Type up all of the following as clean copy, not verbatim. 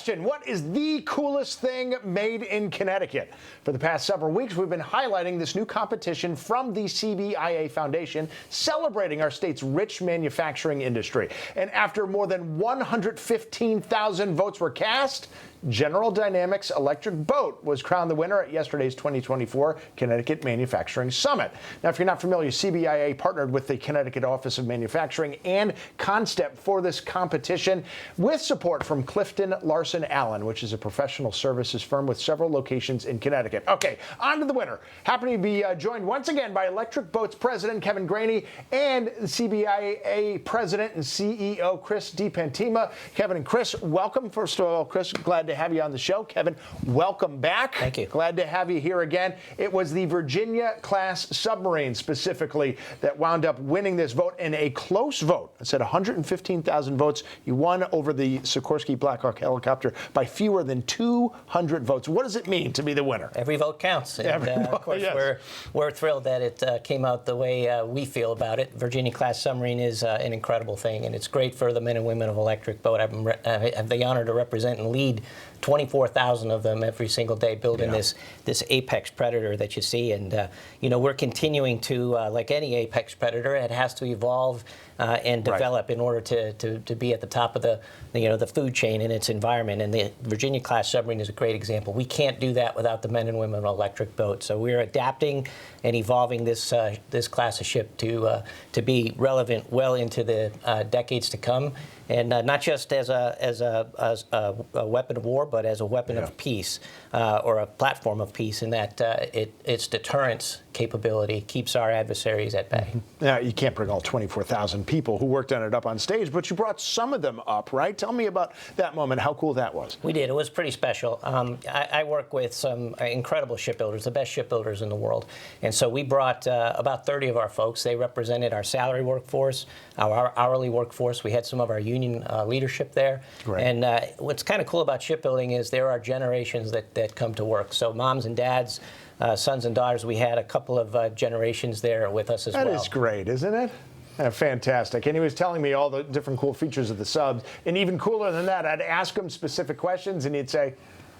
question. What is the coolest thing made in Connecticut? For the past several weeks, we've been highlighting this new competition from the CBIA Foundation, celebrating our state's rich manufacturing industry. And after more than 115,000 votes were cast, General Dynamics electric boat was crowned the winner at yesterday's 2024 Connecticut Manufacturing Summit. Now, if you're not familiar, CBIA partnered with the Connecticut Office of Manufacturing and Constep for this competition with support from Clifton Larson Allen, which is a professional services firm with several locations in Connecticut. Okay, on to the winner. Happy to be joined once again by Electric Boat's President Kevin Graney and CBIA President and CEO Chris DiPantima. Kevin and Chris, welcome. First of all, Chris, glad to have you on the show. Kevin, welcome back. Thank you. Glad to have you here again. It was the Virginia-class submarine specifically that wound up winning this vote in a close vote. I said 115,000 votes. You won over the Sikorsky Black Hawk helicopter by fewer than 200 votes. What does it mean to be the winner? Every vote counts. And, of course, yes. we're thrilled that it came out the way we feel about it. Virginia-class submarine is an incredible thing, and it's great for the men and women of Electric Boat. I have the honor to represent and lead 24,000 of them every single day building this apex predator that you see. And, we're continuing to, like any apex predator, it has to evolve and develop in order to be at the top of the food chain in its environment. And the Virginia-class submarine is a great example. We can't do that without the men and women of Electric Boat. So we're adapting and evolving this class of ship to be relevant well into the decades to come. And not just as a weapon of war, but as a weapon of peace or a platform of peace, in that its deterrence capability keeps our adversaries at bay. Now, you can't bring all 24,000 people who worked on it up on stage, but you brought some of them up, right? Tell me about that moment, how cool that was. We did. It was pretty special. I work with some incredible shipbuilders, the best shipbuilders in the world. And so we brought about 30 of our folks. They represented our salary workforce, our hourly workforce. We had some of our union leadership there. Great. And what's kind of cool about shipbuilding is there are generations that come to work. So moms and dads, sons and daughters, we had a couple of generations there with us as well. That is great, isn't it? Fantastic. And he was telling me all the different cool features of the subs. And even cooler than that, I'd ask him specific questions, and he'd say,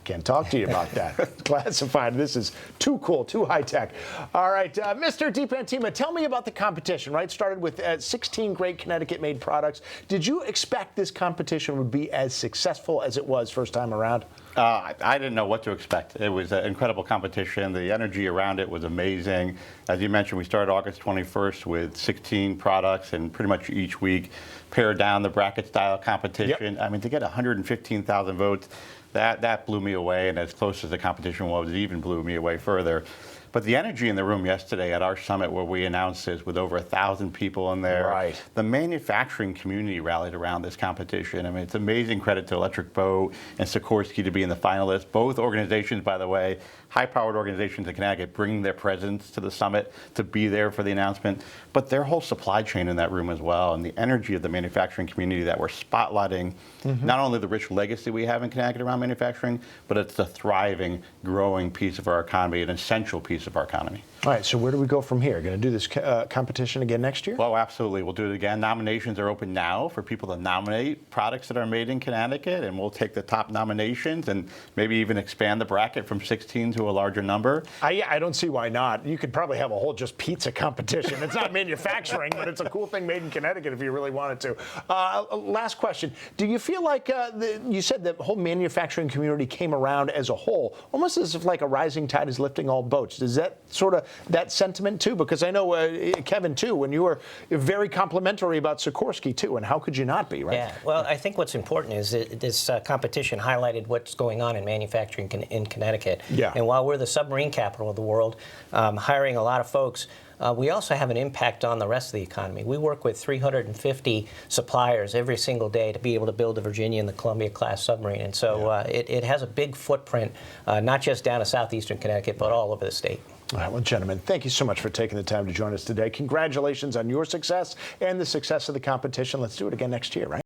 can't talk to you about that. Classified. This is too cool, too high tech. All right, Mr. DiPantima, tell me about the competition, right? Started with 16 great Connecticut-made products. Did you expect this competition would be as successful as it was first time around? I didn't know what to expect. It was an incredible competition. The energy around it was amazing. As you mentioned, we started August 21st with 16 products, and pretty much each week pared down the bracket-style competition. I mean, to get 115,000 votes, that blew me away, and as close as the competition was, it even blew me away further. But the energy in the room yesterday at our summit, where we announced this with over 1,000 people in there, the manufacturing community rallied around this competition. I mean, it's amazing credit to Electric Boat and Sikorsky to be in the finalists. Both organizations, by the way, high-powered organizations in Connecticut, bringing their presence to the summit to be there for the announcement. But their whole supply chain in that room as well, and the energy of the manufacturing community that we're spotlighting, not only the rich legacy we have in Connecticut around manufacturing, but it's a thriving, growing piece of our economy, an essential piece of our economy. All right, so where do we go from here? Going to do this competition again next year? Well, absolutely. We'll do it again. Nominations are open now for people to nominate products that are made in Connecticut, and we'll take the top nominations and maybe even expand the bracket from 16 to a larger number. I don't see why not. You could probably have a whole just pizza competition. It's not manufacturing, but it's a cool thing made in Connecticut if you really wanted to. Last question. Do you feel like, you said the whole manufacturing community came around as a whole, almost as if like a rising tide is lifting all boats. Does that sort of that sentiment too? Because I know, Kevin, too, when you were very complimentary about Sikorsky, too, and how could you not be, right? Yeah, well, I think what's important is that this competition highlighted what's going on in manufacturing in Connecticut. Yeah. And while we're the submarine capital of the world, hiring a lot of folks, we also have an impact on the rest of the economy. We work with 350 suppliers every single day to be able to build the Virginia and the Columbia-class submarine. And so it has a big footprint, not just down to southeastern Connecticut, but all over the state. All right, well, gentlemen, thank you so much for taking the time to join us today. Congratulations on your success and the success of the competition. Let's do it again next year, right?